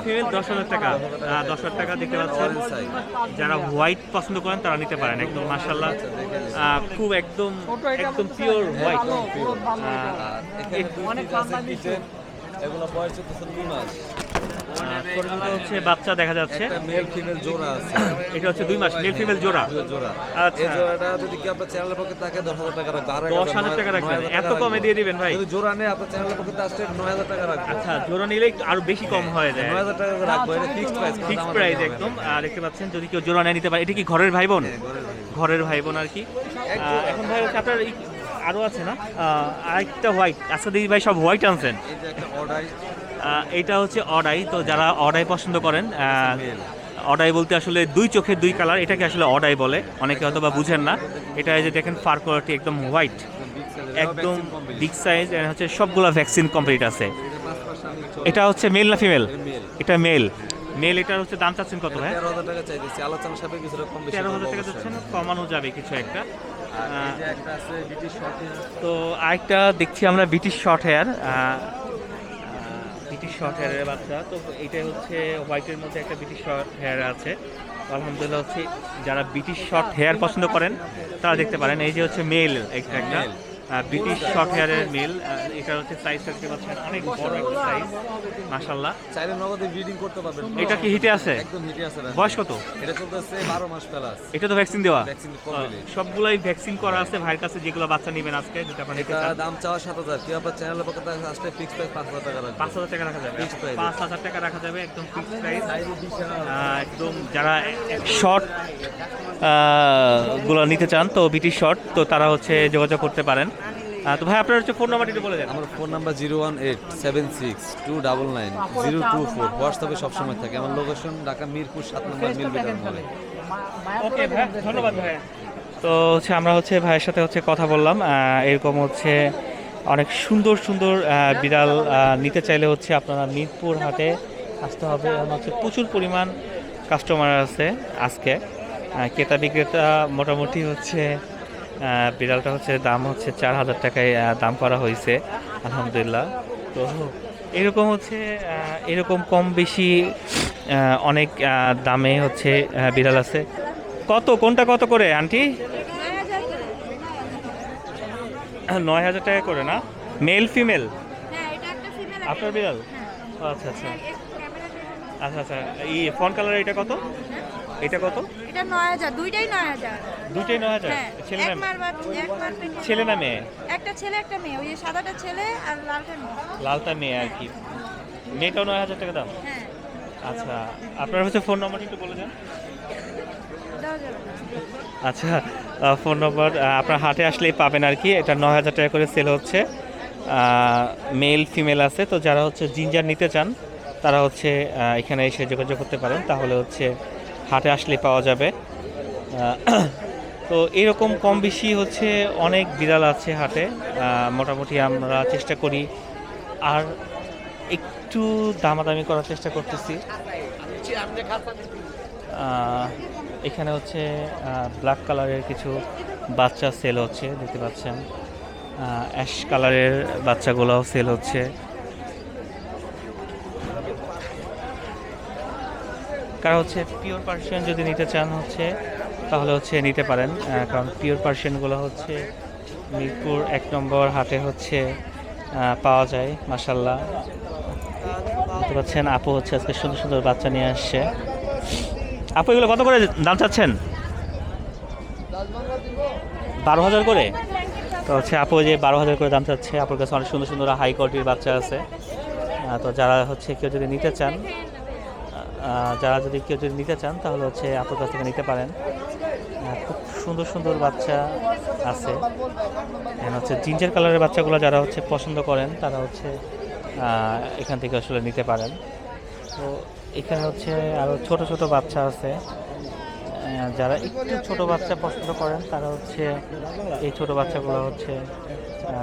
Female 10,000 টাকা। 10,000 টাকা দেখতে পাচ্ছেন। যারা হোয়াইট পছন্দ করেন তারা নিতে পারেন। একদম মাশাআল্লাহ খুব একদম একদম পিওর হোয়াইট। এগুলো বয়স হচ্ছে 2 মাস। হচ্ছে বাচ্চা দেখা যাচ্ছে, মেল ফিমেল জোড়া আছে। এটা হচ্ছে 2 মাস মেল ফিমেল জোড়া। আচ্ছা, এই জোড়াটা যদি কি আপনার চ্যানেলের পক্ষে থাকে 10,000 টাকা রাখবেন। 10,000 টাকা রাখবেন। এত কমে দিয়ে দিবেন ভাই? যদি জোড়া নেয় আপনার চ্যানেলের পক্ষে আসলে 9,000 টাকা রাখবেন। আচ্ছা, জোড়া নিলে আরো বেশি কম হয়ে যায়। 9,000 টাকা রাখবো, এটা ফিক্সড প্রাইস। ফিক্সড প্রাইস একদম। আর দেখতে পাচ্ছেন যদি কেউ জোড়া নেয় নিতে পারে। এটা কি ঘরের ভাই বোন? ঘরের ভাই বোন আর কি। এখন ভাই হচ্ছে আপনার আরো আছে না আরেকটা হোয়াইট? আচ্ছা দিদি ভাই সব হোয়াইট আনছেন। এই যে একটা অর্ডার, এটা হচ্ছে অডাই। তো যারা অডাই পছন্দ করেন, অডাই বলতে আসলে 2 চোখের 2 কালার, এটাকে আসলে অডাই বলে। অনেকে হয়তো বা বুঝেন না। এটা এই যে দেখেন ফার কোয়ালিটি একদম হোয়াইট, একদম বিগ সাইজ, হচ্ছে সবগুলো ভ্যাকসিন কমপ্লিট আছে। এটা হচ্ছে মেল না ফিমেল? এটা মেল। মেল এটার হচ্ছে দাম চাচ্ছেন কত ভাই? 13,000 টাকা চাইতেছি, আলোচনা সাপেক্ষে কিছুটা কম বেশি 13,000 টাকা চাচ্ছেন, কমানো যাবে কিছু একটা। এই যে একটা আছে ব্রিটিশ শর্ট হেয়ার। তো আরেকটা দেখছি আমরা British short hair, British short হেয়ারের বাচ্চা। তো এটা হচ্ছে হোয়াইটের মধ্যে একটা ব্রিটিশ শর্ট হেয়ার আছে। আলহামদুলিল্লাহ হচ্ছে যারা ব্রিটিশ শর্ট হেয়ার পছন্দ করেন তারা দেখতে পারেন। এই যে হচ্ছে মেল, একটা ব্রিটিশ শর্ট হেয়ারের মেল। এটা হচ্ছে সাইজ দেখতে পাচ্ছেন, অনেক বড় একটা সাইজ মাশাআল্লাহ। চাইলে নগদে ব্রিডিং করতে পারবেন। এটা কি হিটে আছে? একদম হিটে আছে। বয়স কত? এটা চলতেছে 12 মাস প্লাস। এটা তো ভ্যাকসিন দেওয়া? Vaccine complete. সবগুলাই ভ্যাকসিন করা আছে ভাইয়ের কাছে, যেগুলো বাচ্চা নেবেন আজকে যেটা আপনি নিতে চান। দাম চাওয়া 7,000, কি আপনার চ্যানেলের পক্ষে থেকে আসলে ফিক্স প্রাইস 5,000 টাকা রাখবেন। 5,000 টাকা রাখা যাবে। ফিক্স প্রাইস 5,000 টাকা রাখা যাবে, একদম ফিক্স প্রাইস। একদম যারা শর্ট গুলো নিতে চান, তো ব্রিটিশ শর্ট, তো তারা হচ্ছে যোগাযোগ করতে পারেন। তো ভাই আপনার হচ্ছে ফোন নাম্বারটি একটু বলে দেন। আমার ফোন নাম্বার 01876299024। হোয়াটসঅ্যাপে সবসময় থাকে। আমার লোকেশন ঢাকা মিরপুর 7 নম্বর মিল বিটার মলে। ওকে ভাই, ধন্যবাদ ভাই। তো হচ্ছে আমরা হচ্ছে ভাইয়ের সাথে হচ্ছে কথা বললাম। এরকম হচ্ছে অনেক সুন্দর সুন্দর বিড়াল নিতে চাইলে হচ্ছে আপনারা মিরপুর হাটে আসতে হবে। এবং হচ্ছে প্রচুর পরিমাণ কাস্টমার আছে আজকে। ক্রেতা বিক্রেতা মোটামুটি হচ্ছে বিড়ালটা হচ্ছে দাম হচ্ছে 4,000 টাকায় দাম করা হয়েছে আলহামদুলিল্লাহ। তো এরকম হচ্ছে এরকম কম বেশি অনেক দামে হচ্ছে বিড়াল আছে। কোনটা কত করে আন্টি? 9,000 টাকা করে না? Male female? আপনার বিড়াল? আচ্ছা আচ্ছা আচ্ছা আচ্ছা। এই ফন কালার এটা কত? এটা কত? এটা 9,000, দুইটাই 9,000। দুইটাই 9,000? ছেলে না ছেলে না মেয়ে? একটা ছেলে একটা মেয়ে, ওই যে সাদাটা ছেলে আর লালটা মেয়ে। লালটা মেয়ে আর কি। মেয়েটাও 9,000 টাকা দাম? হ্যাঁ। আচ্ছা, আপনার হচ্ছে ফোন নাম্বার একটু বলে দেন। দেওয়া যাবে না। আচ্ছা, ফোন নম্বর আপনার হাটে আসলেই পাবেন আর কি। এটা 9,000 টাকা করে সেল হচ্ছে। মেল ফিমেল আছে। তো যারা হচ্ছে জিঞ্জার নিতে চান তারা হচ্ছে এখানে এসে যোগাযোগ করতে পারেন, তাহলে হচ্ছে হাটে আসলেই পাওয়া যাবে। তো এরকম কম বেশি হচ্ছে অনেক বিড়াল আছে হাটে। মোটামুটি আমরা চেষ্টা করি আর একটু দামাদামি করার চেষ্টা করতেছি। এখানে হচ্ছে ব্ল্যাক কালারের কিছু বাচ্চা সেল হচ্ছে, দেখতে পাচ্ছেন। অ্যাশ কালারের বাচ্চাগুলোও সেল হচ্ছে। কারণ হচ্ছে পিওর পার্সিয়ান যদি নিতে চান হচ্ছে তাহলে হচ্ছে নিতে পারেন। কারণ পিওর পার্সিয়ানগুলো হচ্ছে মিরপুর 1 নম্বর হাটে হচ্ছে পাওয়া যায় মাশাল্লাহ। দেখতে পাচ্ছেন আপু হচ্ছে আজকে সুন্দর সুন্দর বাচ্চা নিয়ে আসছে। আপু এগুলো কত করে দাম চাচ্ছেন? 12,000 করে? তো হচ্ছে আপু যে 12,000 করে দাম চাচ্ছে। আপুর কাছে অনেক সুন্দর সুন্দর হাই কোয়ালিটির বাচ্চা আছে। তো যারা হচ্ছে কেউ যদি নিতে চান, তাহলে হচ্ছে আপুর কাছ থেকে নিতে পারেন। খুব সুন্দর সুন্দর বাচ্চা আছে। এখানে হচ্ছে জিঞ্জার কালারের বাচ্চাগুলো যারা হচ্ছে পছন্দ করেন তারা হচ্ছে এখান থেকে আসলে নিতে পারেন। তো এখানে হচ্ছে আরও ছোট ছোট বাচ্চা আছে। যারা একটু ছোট বাচ্চা পছন্দ করেন তারা হচ্ছে এই ছোট বাচ্চাগুলো হচ্ছে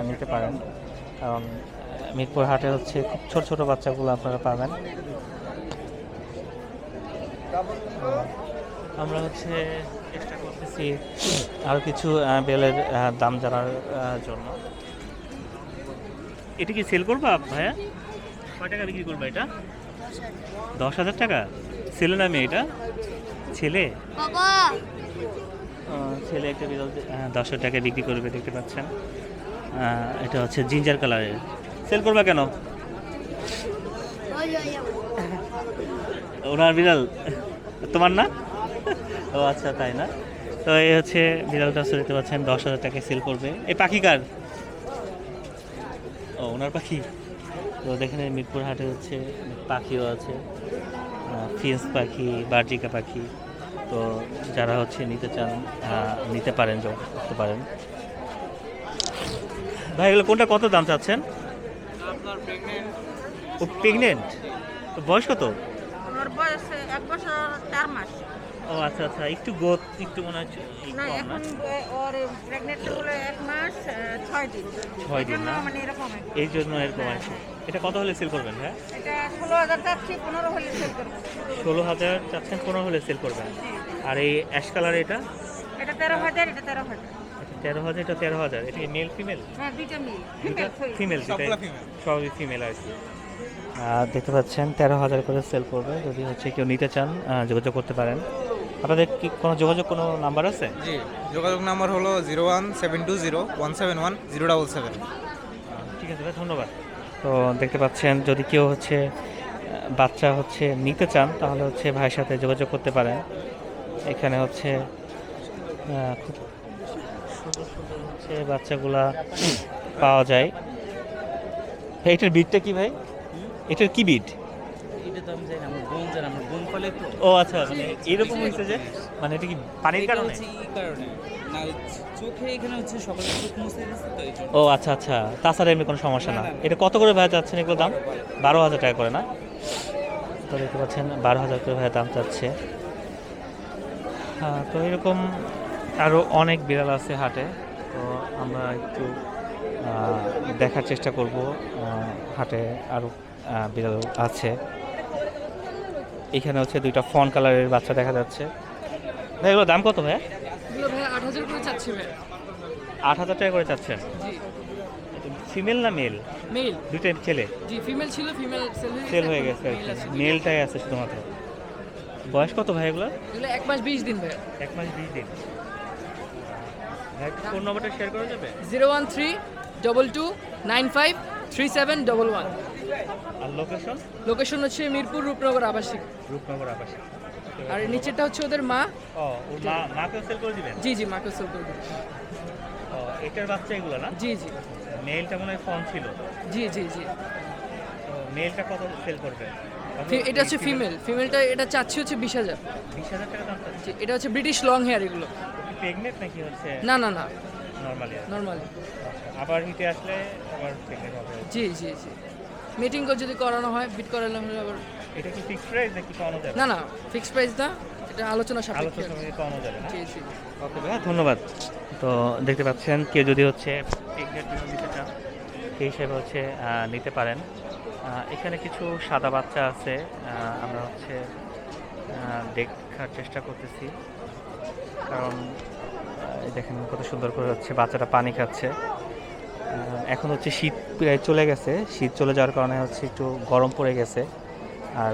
নিতে পারেন। কারণ মিরপুর হাটে হচ্ছে খুব ছোট ছোট বাচ্চাগুলো আপনারা পাবেন। আমরা হচ্ছে চেষ্টা করতেছি আরও কিছু বেলের দাম জানার জন্য। এটা কি সেল করবা ভাইয়া? কয় টাকা বিক্রি করবা এটা? 10,000 টাকা? ছেলে না মেয়ে এটা? ছেলে। বাবা ছেলে একটা বিড়াল 10,000 টাকায় বিক্রি করবে, দেখতে পাচ্ছেন। এটা হচ্ছে জিঞ্জার কালারের। সেল করবা কেন? ওনার বিড়াল তোমার না? ও আচ্ছা, তাই না? তো এই হচ্ছে বিড়ালটা হচ্ছে, দেখতে পাচ্ছেন 10,000 টাকায় সেল করবে। এই পাখি কার? ও ওনার পাখি। তো দেখেন এই মিরপুর হাটে হচ্ছে পাখিও আছে, ফিন্স পাখি, বার্জিকা পাখি। তো যারা হচ্ছে নিতে চান নিতে পারেন, যোগাযোগ করতে পারেন। ভাই এগুলো কোনটা কত দাম চাচ্ছেন? ও প্রেগনেন্ট? তো বয়স কত? ওর বয়স 1 বছর 4 মাস। ও আচ্ছা আচ্ছা, একটু গোদ একটু মনে হচ্ছে না কম না? এখন ওর প্রেগনেন্ট হলো 1 মাস 6 দিন। 6 দিন না? মানে এরকম আর কি। এই জন্য এরকম আছে। এটা কত হলে সেল করবেন? হ্যাঁ, এটা 16,000 চাচ্ছি, 15 হলে সেল করব। 16,000 চাচ্ছেন, 15 হলে সেল করবেন। আর এই অ্যাশ কালার এটা? এটা 13,000, এটা 13,000। 13,000, এটা 13,000। এটা কি মেল ফিমেল? হ্যাঁ দুইটা মিল। ফিমেল, সবই ফিমেল আছে। দেখতে পাচ্ছেন 13,000 করে সেল করবে। যদি হচ্ছে কেউ নিতে চান যোগাযোগ করতে পারেন। আপনাদের কি কোনো কোনো নাম্বার আছে? জি, যোগাযোগ নাম্বার হলো 01720171077। ঠিক আছে ভাই, ধন্যবাদ। তো দেখতে পাচ্ছেন যদি কেউ হচ্ছে বাচ্চা হচ্ছে নিতে চান তাহলে হচ্ছে ভাইয়ের সাথে যোগাযোগ করতে পারেন। এখানে হচ্ছে খুব সুন্দর সুন্দর হচ্ছে বাচ্চাগুলা পাওয়া যায়। ভাই, এটার বিটটা কি ভাই? এটার কি বিট? এটা তো আমি জানি না, আমার বোন জানে, আমার বোন ফলে তো। ও আচ্ছা, মানে এরকম হয়েছে যে মানে এটা কি পানির এটা কারণে? হচ্ছে এই কারণে না, চোখে এখানে হচ্ছে সকালে চোখ মুছে দিচ্ছে তো এই জন্য। ও আচ্ছা আচ্ছা, তাছাড়া এমনি কোনো সমস্যা না। না, না। এটা কত করে ভাই চাচ্ছেন এগুলো দাম? 12,000 টাকা করে না? তো দেখতে পাচ্ছেন 12,000 করে ভাই দাম চাচ্ছে। হ্যাঁ, তো এরকম আরও অনেক বিড়াল আছে হাটে। তো আমরা একটু দেখার চেষ্টা করব। হাটে আরও বিড়াল আছে। এখানে হচ্ছে 2টা ফন কালারের বাচ্চা দেখা যাচ্ছে। ভাই এগুলোর দাম কত ভাই? এগুলো ভাই 8,000 করে চাচ্ছি ভাই। 8,000 টাকা করে চাচ্ছেন? জি ফিমেল না মেল? মেল। দুইটাই ছেলে? জি ফিমেল ছিল, ফিমেল সেল হয়ে গেছে আর কি, মেলটাই আছে শুধুমাত্র। বয়স কত ভাই এগুলো? এগুলো 1 মাস 20 দিন ভাই। 1 মাস 20 দিন। ভাই ফোন নম্বরটা শেয়ার করা যাবে? 01322953711। আর লোকেশন? লোকেশন হচ্ছে মিরপুর রূপনগর আবাসিক। রূপনগর আবাসিক। আর নিচেরটা হচ্ছে ওদের মা। ও ওর মাকেও সেল করে দিবেন? জি জি মাকে সেল করে দিই। ও এটার বাচ্চা এগুলো না? জি জি মেলটা মনে হয় ফোন ছিল। জি জি জি তো মেলটা কত সেল করবে? এটা হচ্ছে ফিমেল। ফিমেলটা এটা চাচ্ছি হচ্ছে 20,000। 20,000 টাকা দাম চাচ্ছে। জি এটা হচ্ছে ব্রিটিশ লং হেয়ার এগুলো। প্রেগনেন্ট নাকি হচ্ছে না না না নরমালি? নর্মালি। আবার হিটে আসলে আবার প্রেগনেন্ট হবে। জি জি জি মিটিং করে যদি করানো হয় বিট করালে হলে আবার। এটা কি ফিক্সড প্রাইস নাকি কমানো যাবে? না না ফিক্সড প্রাইস না, এটা আলোচনা সাপেক্ষে। আলোচনা করে কমানো যাবে না? জি জি ওকে ভাইয়া, ধন্যবাদ। তো দেখতে পাচ্ছেন কেউ যদি হচ্ছে প্রেগনেন্ট বিড়াল নিতে চান সেই হিসেবে হচ্ছে নিতে পারেন। এখানে কিছু সাদা বাচ্চা আছে, আমরা হচ্ছে দেখার চেষ্টা করতেছি। কারণ এই দেখেন কত সুন্দর করে হচ্ছে বাচ্চাটা পানি খাচ্ছে। এখন হচ্ছে শীত প্রায় চলে গেছে, শীত চলে যাওয়ার কারণে হচ্ছে একটু গরম পড়ে গেছে। আর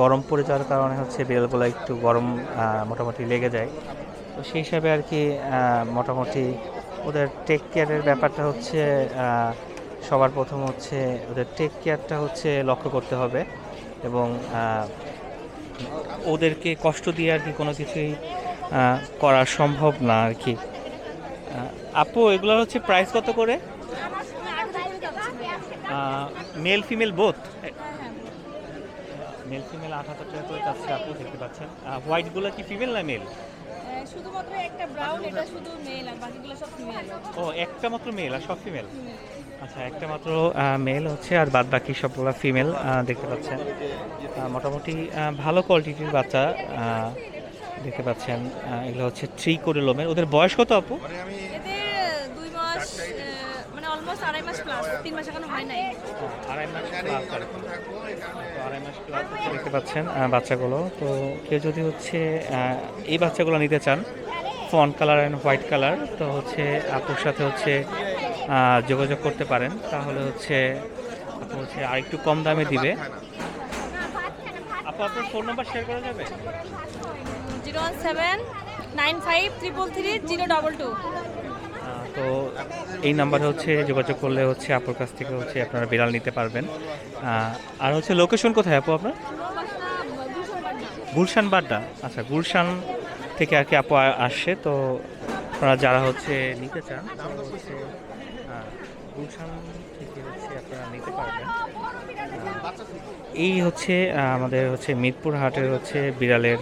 গরম পড়ে যাওয়ার কারণে হচ্ছে বিড়ালগুলো একটু গরম মোটামুটি লেগে যায়। তো সেই হিসাবে আর কি মোটামুটি ওদের টেক কেয়ারের ব্যাপারটা হচ্ছে সবার প্রথম হচ্ছে ওদের টেক কেয়ারটা হচ্ছে লক্ষ্য করতে হবে। এবং ওদেরকে কষ্ট দিয়ে আর কি কোনো কিছুই করা সম্ভব না আর কি। আপু এগুলোর হচ্ছে প্রাইস কত করে? Male female both? Male female 8,000 টাকা করে চাচ্ছে আপু, দেখতে পাচ্ছেন। হোয়াইটগুলো কি ফিমেল না মেল? শুধুমাত্র একটা ব্রাউন, এটা শুধু মেল আর বাকিগুলো সব ফিমেল। ও একটা মাত্র মেল আর সব ফিমেল? আচ্ছা, একটা মাত্র মেল হচ্ছে আর বাদ বাকি সবগুলো ফিমেল দেখতে পাচ্ছেন। মোটামুটি ভালো কোয়ালিটির বাচ্চা দেখতে পাচ্ছেন। এগুলো হচ্ছে ট্রিকোডেলোমের। ওদের বয়স কত আপু? এদের 2 মাস, মানে অলমোস্ট 2.5 মাস প্লাস, 3 মাস এখনো হয় নাই। 2.5 মাস প্লাস আর কি। তো 2.5 মাস প্লাস দেখতে পাচ্ছেন বাচ্চাগুলো। তো কেউ যদি হচ্ছে এই বাচ্চাগুলো নিতে চান fawn colour and white colour, তো হচ্ছে আপুর সাথে হচ্ছে যোগাযোগ করতে পারেন। তাহলে হচ্ছে আপু হচ্ছে আরেকটু কম দামে দিবে। আপু আপনার ফোন নাম্বার শেয়ার করা যাবে? 01795333022। তো এই নাম্বারে হচ্ছে যোগাযোগ করলে হচ্ছে আপুর কাছ থেকে হচ্ছে আপনারা বিড়াল নিতে পারবেন। আর হচ্ছে লোকেশন কোথায় আপু আপনার? গুলশান বাড্ডা। আচ্ছা, গুলশান থেকে আর কি আপু আসছে। তো আপনারা যারা হচ্ছে নিতে চান তো হচ্ছে গুলশান থেকে হচ্ছে আপনারা নিতে পারবেন। এই হচ্ছে আমাদের হচ্ছে মিরপুর হাটের হচ্ছে বিড়ালের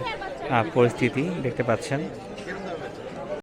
পরিস্থিতি দেখতে পাচ্ছেন।